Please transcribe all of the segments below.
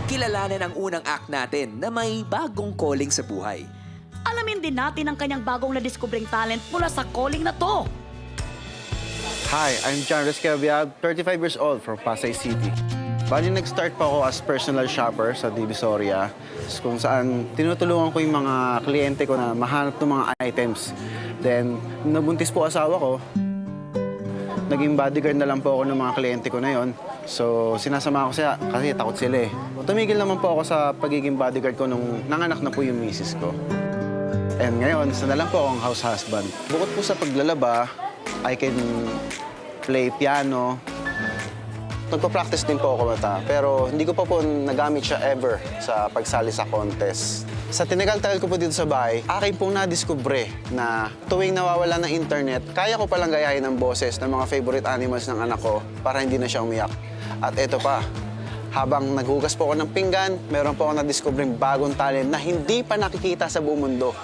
kilalanin ang unang act natin na may bagong calling sa buhay. Alamin din natin ang kanyang bagong na-discovering talent mula sa calling na to. Hi, I'm John Rescaviag, 35 years old from Pasay City. Bali, nag-start pa ako as personal shopper sa Divisoria, kung saan tinutulungan ko yung mga kliyente ko na mahanap ng mga items. Then, nabuntis po asawa ko, naging bodyguard na lang po ako ng mga kliyente ko na yon. So, sinasama ko siya kasi takot sila eh. Tumigil naman po ako sa pagiging bodyguard ko nung nanganak na po yung misis ko. And ngayon, isa na lang po akong house husband. Bukod po sa paglalaba, I can play piano. Nagpa-practice din po ako mata, pero hindi ko pa po nagamit siya ever sa pagsali sa contest. Sa tinagal-tagal ko po dito sa bahay, akin pong nadiskubre na tuwing nawawala ng internet, kaya ko palang gayahin ang boses ng mga favorite animals ng anak ko para hindi na siya umiyak. At eto pa, habang naghugas po ako ng pinggan, meron po ako nadiskubreng bagong talent na hindi pa nakikita sa buong mundo.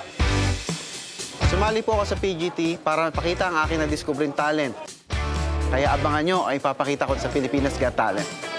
Sumali po ako sa PGT para pakita ang aking na-discovering talent. Kaya abangan nyo ay papakita ko sa Pilipinas Got Talent.